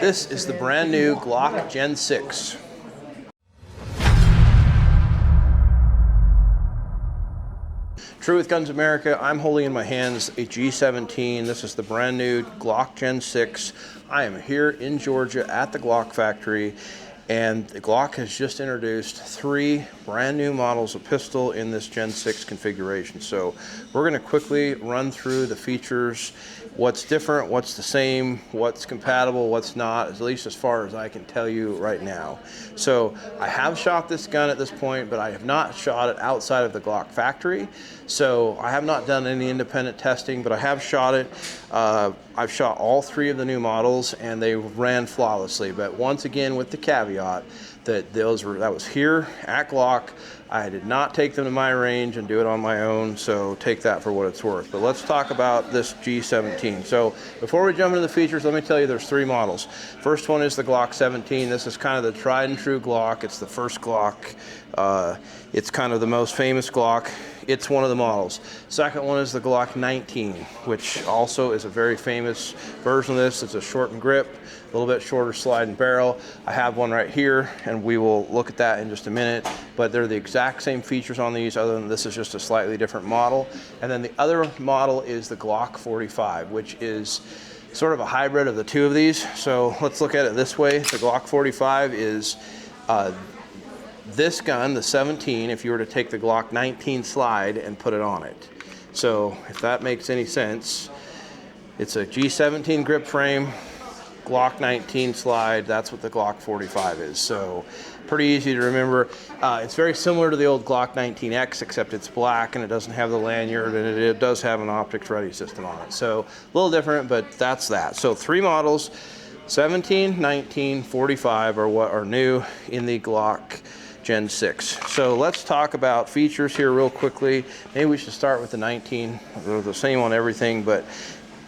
This is the brand new Glock Gen 6. True with Guns America, I'm holding in my hands a G17. This is the brand new Glock Gen 6. I am here in Georgia at the Glock factory, and the Glock has just introduced 3 brand new models of pistol in this Gen 6 configuration. So we're going to quickly run through the features, what's different, what's the same, what's compatible, what's not, at least as far as I can tell you right now. So I have shot this gun at this point, but I have not shot it outside of the Glock factory. So I have not done any independent testing, but I have shot it. I've shot all 3 of the new models and they ran flawlessly. But once again, with the caveat that that was here at Glock. I did not take them to my range and do it on my own, so take that for what it's worth. But let's talk about this G17. So before we jump into the features, let me tell you there's 3 models. First one is the Glock 17. This is kind of the tried and true Glock. It's the first Glock. It's kind of the most famous Glock. It's one of the models. Second one is the Glock 19, which also is a very famous version of this. It's a shortened grip, a little bit shorter slide and barrel. I have one right here, and we will look at that in just a minute, but they're the exact same features on these, other than this is just a slightly different model. And then the other model is the Glock 45, which is sort of a hybrid of the 2 of these. So let's look at it this way. The Glock 45 is this gun, the 17, if you were to take the Glock 19 slide and put it on it. So if that makes any sense, it's a G17 grip frame, Glock 19 slide, that's what the Glock 45 is. So pretty easy to remember. It's very similar to the old Glock 19X, except it's black and it doesn't have the lanyard, and it does have an optics ready system on it. So a little different, but that's that. So 3 models, 17, 19, 45 are what are new in the Glock Gen 6. So let's talk about features here real quickly. Maybe we should start with the 19. They're the same on everything, but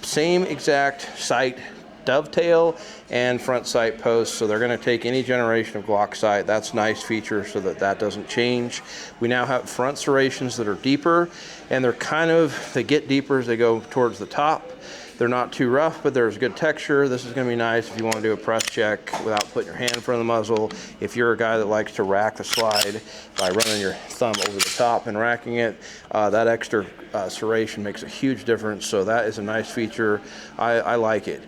same exact sight dovetail and front sight post. So they're going to take any generation of Glock sight. That's a nice feature so that doesn't change. We now have front serrations that are deeper, and they get deeper as they go towards the top. They're not too rough, but there's good texture. This is going to be nice if you want to do a press check without putting your hand in front of the muzzle. If you're a guy that likes to rack the slide by running your thumb over the top and racking it, that extra serration makes a huge difference. So that is a nice feature. I like it.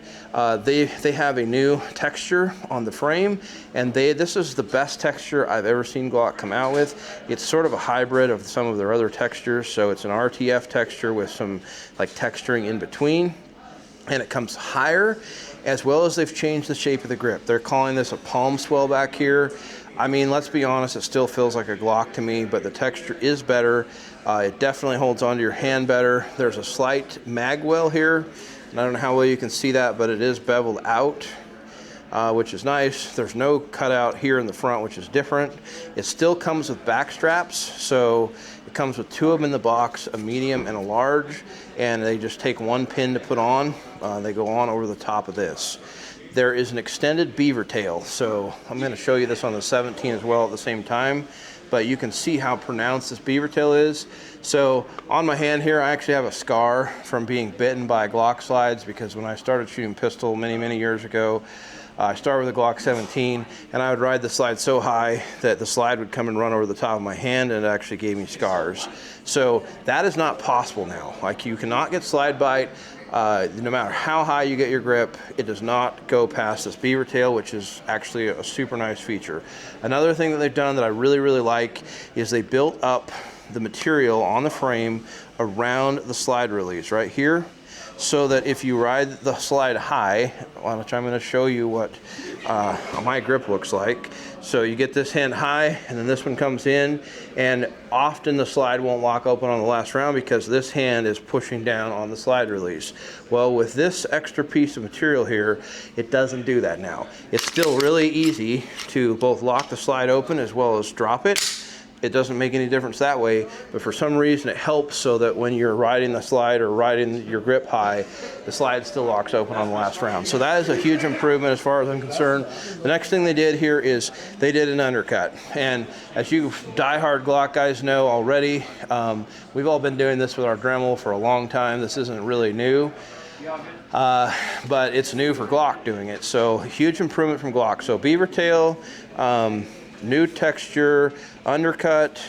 They have a new texture on the frame, and this is the best texture I've ever seen Glock come out with. It's sort of a hybrid of some of their other textures. So it's an RTF texture with some like texturing in between. And it comes higher, as well as they've changed the shape of the grip. They're calling this a palm swell back here. I mean, let's be honest, it still feels like a Glock to me, but the texture is better. It definitely holds onto your hand better. There's a slight mag well here, and I don't know how well you can see that, but it is beveled out, which is nice. There's no cutout here in the front, which is different. It still comes with back straps, so it comes with 2 of them in the box, a medium and a large, and they just take 1 pin to put on. They go on over the top of this. There is an extended beaver tail, so I'm going to show you this on the 17 as well at the same time, but you can see how pronounced this beaver tail is. So on my hand here, I actually have a scar from being bitten by Glock slides, because when I started shooting pistol many years ago, I started with a Glock 17, and I would ride the slide so high that the slide would come and run over the top of my hand, and it actually gave me scars. So that is not possible now. Like, you cannot get slide bite. No matter how high you get your grip, it does not go past this beaver tail, which is actually a super nice feature. Another thing that they've done that I really like is they built up the material on the frame around the slide release right here, so that if you ride the slide high, which I'm going to show you what my grip looks like. So you get this hand high, and then this one comes in, and often the slide won't lock open on the last round because this hand is pushing down on the slide release. Well, with this extra piece of material here, it doesn't do that now. It's still really easy to both lock the slide open as well as drop it. It doesn't make any difference that way, but for some reason it helps so that when you're riding the slide or riding your grip high, the slide still locks open on the last round. So that is a huge improvement as far as I'm concerned. The next thing they did here is they did an undercut. And as you diehard Glock guys know already, we've all been doing this with our Dremel for a long time. This isn't really new. but it's new for Glock doing it. So huge improvement from Glock. So beaver tail, new texture, undercut,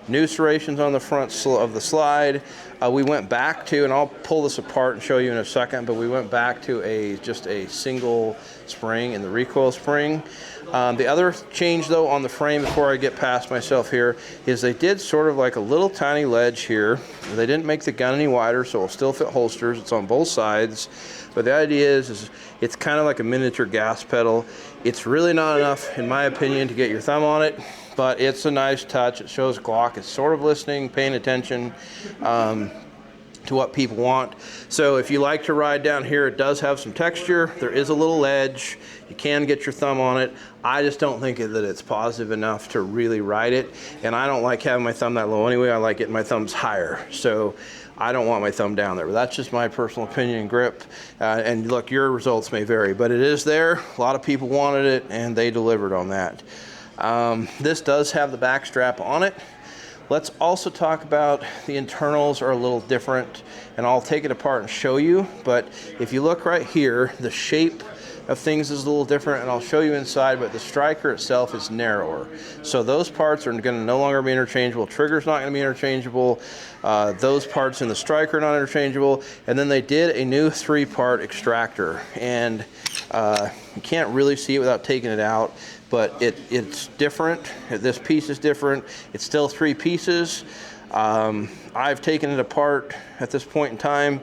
new serrations on the front of the slide. We went back to, and I'll pull this apart and show you in a second, but we went back to just a single spring in the recoil spring. The other change though on the frame, before I get past myself here, is they did sort of like a little tiny ledge here. They didn't make the gun any wider, so it'll still fit holsters. It's on both sides. But the idea is it's kind of like a miniature gas pedal. It's really not enough, in my opinion, to get your thumb on it, but it's a nice touch. It shows Glock is sort of listening, paying attention to what people want. So if you like to ride down here, it does have some texture. There is a little ledge. You can get your thumb on it. I just don't think that it's positive enough to really ride it. And I don't like having my thumb that low anyway. I like getting my thumbs higher. So I don't want my thumb down there. But that's just my personal opinion and grip. And look, your results may vary, but it is there. A lot of people wanted it and they delivered on that. This does have the back strap on it. Let's also talk about the internals are a little different, and I'll take it apart and show you. But if you look right here, the shape of things is a little different, and I'll show you inside, but the striker itself is narrower. So those parts are going to no longer be interchangeable. Trigger's not going to be interchangeable. Those parts in the striker are not interchangeable. And then they did a new 3-part extractor, and you can't really see it without taking it out. But it's different. This piece is different. It's still 3 pieces. I've taken it apart at this point in time,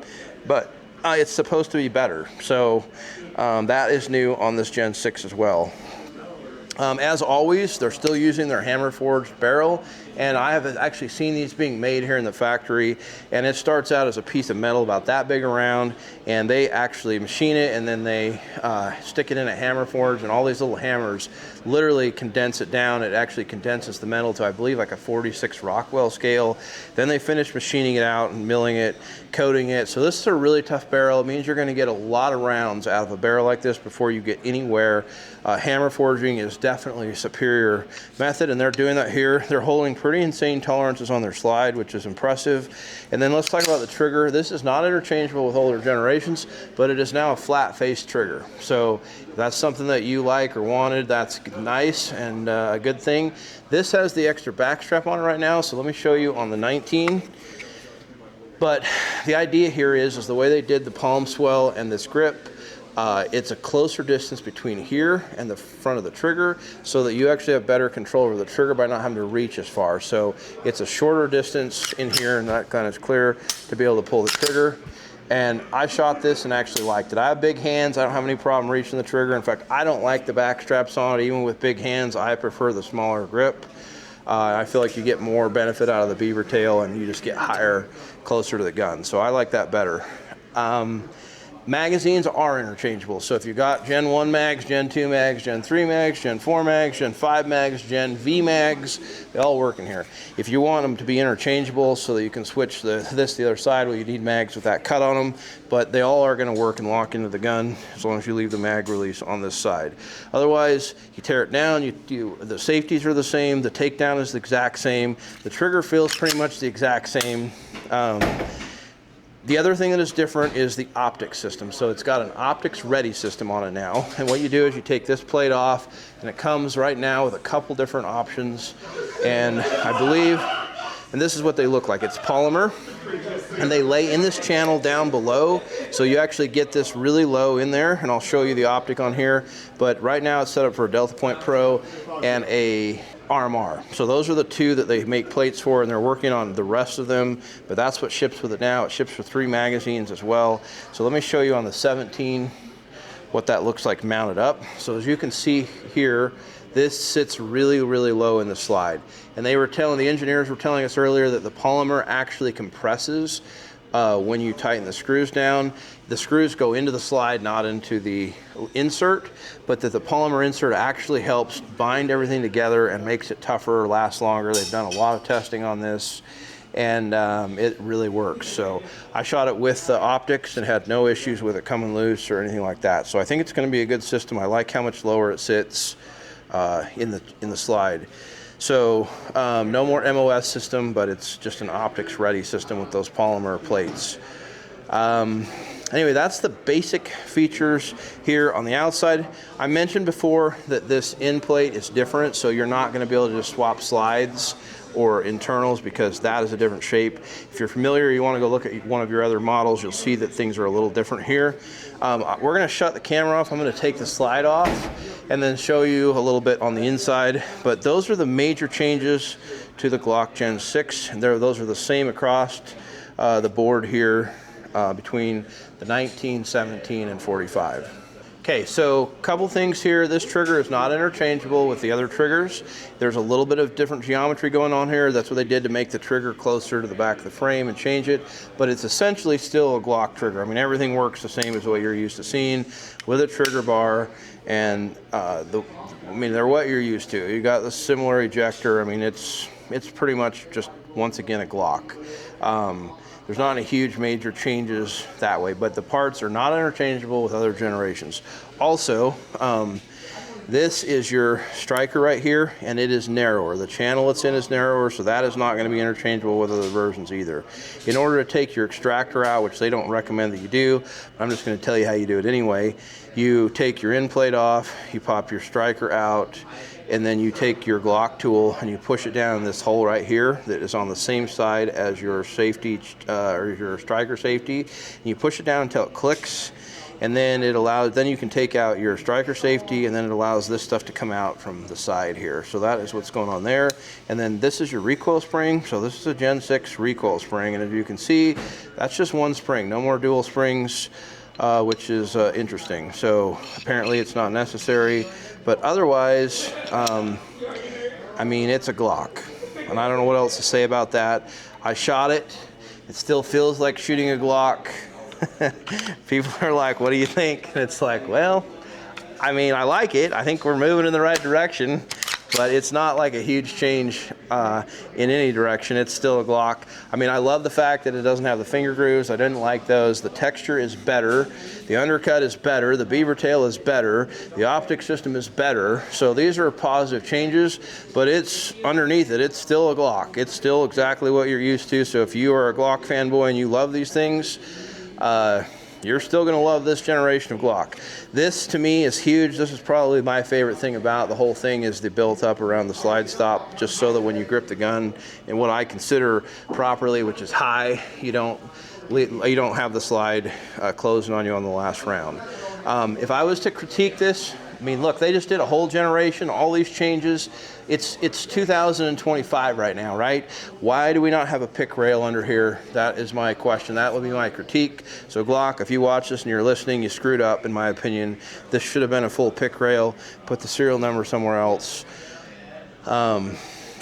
but it's supposed to be better. So that is new on this Gen 6 as well. As always, they're still using their hammer forged barrel, and I have actually seen these being made here in the factory, and it starts out as a piece of metal about that big around, and they actually machine it, and then they stick it in a hammer forge, and all these little hammers literally condense it down. It actually condenses the metal to, I believe, like a 46 Rockwell scale. Then they finish machining it out and milling it, coating it. So this is a really tough barrel. It means you're going to get a lot of rounds out of a barrel like this before you get anywhere. Hammer forging is definitely a superior method, and they're doing that here. They're holding pretty insane tolerances on their slide, which is impressive. And then let's talk about the trigger. This is not interchangeable with older generations, but it is now a flat face trigger. So if that's something that you like or wanted, that's nice and a good thing. This has the extra back strap on it right now, so let me show you on the 19. But the idea here is the way they did the palm swell and this grip, it's a closer distance between here and the front of the trigger, so that you actually have better control over the trigger by not having to reach as far. So it's a shorter distance in here, and that kind of is clear to be able to pull the trigger. And I shot this and actually liked it. I have big hands. I don't have any problem reaching the trigger. In fact, I don't like the back straps on it. Even with big hands, I prefer the smaller grip. I feel like you get more benefit out of the beaver tail, and you just get higher, closer to the gun. So I like that better. Magazines are interchangeable. So if you got Gen 1 mags, Gen 2 mags, Gen 3 mags, Gen 4 mags, Gen 5 mags, Gen V mags, they all work in here. If you want them to be interchangeable so that you can switch this to the other side, well, you need mags with that cut on them, but they all are going to work and lock into the gun as long as you leave the mag release on this side. Otherwise, you tear it down, the safeties are the same, the takedown is the exact same, the trigger feels pretty much the exact same. The other thing that is different is the optics system. So it's got an optics ready system on it now. And what you do is you take this plate off, and it comes right now with a couple different options. And I believe, and this is what they look like. It's polymer, and they lay in this channel down below. So you actually get this really low in there, and I'll show you the optic on here. But right now it's set up for a Delta Point Pro and a RMR. So those are the two that they make plates for, and they're working on the rest of them, but that's what ships with it now. It ships with 3 magazines as well. So let me show you on the 17 what that looks like mounted up. So as you can see here, this sits really, really low in the slide. And the engineers were telling us earlier that the polymer actually compresses when you tighten the screws down. The screws go into the slide, not into the insert, but that the polymer insert actually helps bind everything together and makes it tougher, lasts longer. They've done a lot of testing on this, and it really works. So I shot it with the optics and had no issues with it coming loose or anything like that. So I think it's going to be a good system. I like how much lower it sits in the slide. So no more MOS system, but it's just an optics ready system with those polymer plates. Anyway, that's the basic features here on the outside. I mentioned before that this end plate is different, so you're not going to be able to just swap slides or internals because that is a different shape. If you're familiar, you want to go look at one of your other models, you'll see that things are a little different here. We're going to shut the camera off. I'm going to take the slide off and then show you a little bit on the inside. But those are the major changes to the Glock Gen 6. And those are the same across the board here between the 19, 17, and 45. Okay, so a couple things here. This trigger is not interchangeable with the other triggers. There's a little bit of different geometry going on here. That's what they did to make the trigger closer to the back of the frame and change it, but it's essentially still a Glock trigger. I mean, everything works the same as what you're used to seeing with a trigger bar, and they're what you're used to. You got the similar ejector. I mean, it's pretty much just, once again, a Glock. There's not any huge major changes that way, but the parts are not interchangeable with other generations. Also, this is your striker right here, and it is narrower. The channel it's in is narrower, so that is not going to be interchangeable with other versions either. In order to take your extractor out, which they don't recommend that you do, but I'm just going to tell you how you do it anyway. You take your end plate off, you pop your striker out, and then you take your Glock tool and you push it down in this hole right here that is on the same side as your safety or your striker safety. And you push it down until it clicks, and then then you can take out your striker safety, and then it allows this stuff to come out from the side here. So that is what's going on there. And then this is your recoil spring. So this is a Gen 6 recoil spring, and as you can see, that's just one spring, no more dual springs. Which is interesting. So apparently it's not necessary, but otherwise, I mean, it's a Glock, and I don't know what else to say about that. I shot it. It still feels like shooting a Glock. People are like, what do you think? And it's like, well, I mean, I like it. I think we're moving in the right direction, but it's not like a huge change in any direction. It's still a Glock. I mean, I love the fact that it doesn't have the finger grooves. I didn't like those. The texture is better. The undercut is better. The beaver tail is better. The optic system is better. So these are positive changes, but it's underneath it. It's still a Glock. It's still exactly what you're used to. So if you are a Glock fanboy and you love these things, you're still going to love this generation of Glock. This, to me, is huge. This is probably my favorite thing about the whole thing is the built up around the slide stop, just so that when you grip the gun in what I consider properly, which is high, you don't have the slide closing on you on the last round. If I was to critique this, I mean, look, they just did a whole generation, all these changes. It's 2025 right now, right? Why do we not have a pick rail under here? That is my question. That would be my critique. So Glock, if you watch this and you're listening, you screwed up, in my opinion. This should have been a full pick rail. Put the serial number somewhere else.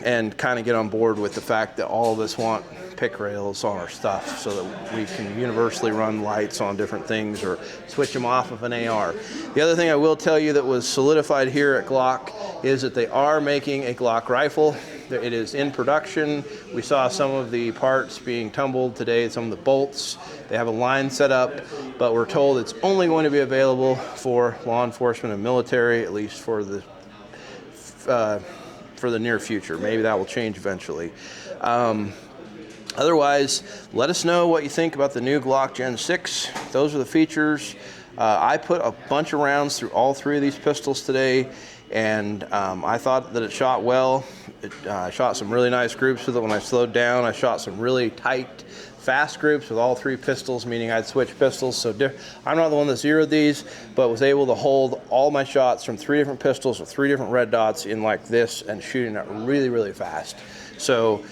And kind of get on board with the fact that all of us want pick rails on our stuff so that we can universally run lights on different things or switch them off of an AR. The other thing I will tell you that was solidified here at Glock is that they are making a Glock rifle. It is in production. We saw some of the parts being tumbled today, some of the bolts. They have a line set up, but we're told it's only going to be available for law enforcement and military, at least for the near future. Maybe that will change eventually. Otherwise, let us know what you think about the new Glock Gen 6. Those are the features. I put a bunch of rounds through all three of these pistols today, and I thought that it shot well. I shot some really nice groups with it when I slowed down. I shot some really tight, fast groups with all three pistols, meaning I'd switch pistols. So I'm not the one that zeroed these, but was able to hold all my shots from three different pistols with three different red dots in like this and shooting it really, really fast. So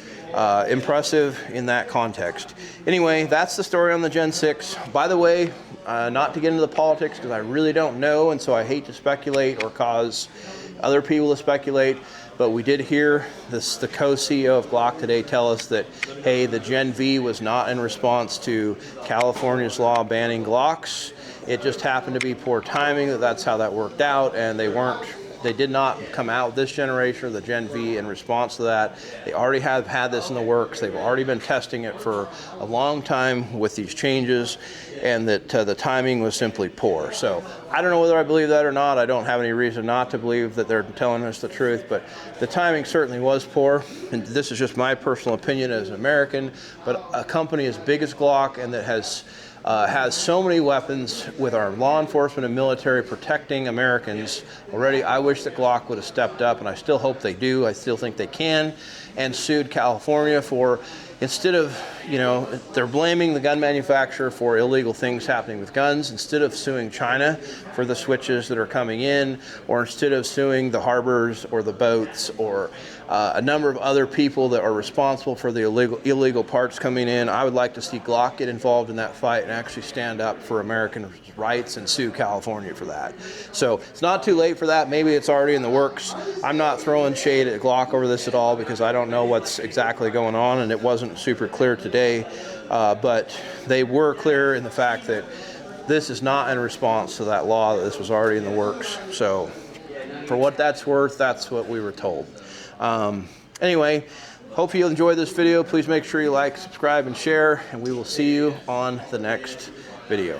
impressive in that context. Anyway, that's the story on the Gen 6. By the way, not to get into the politics because I really don't know, and so I hate to speculate or cause other people to speculate, but we did hear the co-CEO of Glock today tell us that, hey, the Gen V was not in response to California's law banning Glocks. It just happened to be poor timing. That's how that worked out, and they did not come out this generation of the Gen V in response to that. They already have had this in the works. They've already been testing it for a long time with these changes, and that the timing was simply poor. So I don't know whether I believe that or not. I don't have any reason not to believe that they're telling us the truth, but the timing certainly was poor. And this is just my personal opinion as an American, but a company as big as Glock and that has has so many weapons with our law enforcement and military protecting Americans already. I wish that Glock would have stepped up, and I still hope they do. I still think they can, and sued California for, instead of, you know, they're blaming the gun manufacturer for illegal things happening with guns, instead of suing China for the switches that are coming in, or instead of suing the harbors or the boats or a number of other people that are responsible for the illegal parts coming in, I would like to see Glock get involved in that fight and actually stand up for American rights and sue California for that. So it's not too late for that. Maybe it's already in the works. I'm not throwing shade at Glock over this at all, because I don't know what's exactly going on, and it wasn't super clear today, but they were clear in the fact that this is not in response to that law, that this was already in the works. So for what that's worth, that's what we were told. Anyway, hope you enjoyed this video. Please make sure you like, subscribe, and share, and we will see you on the next video.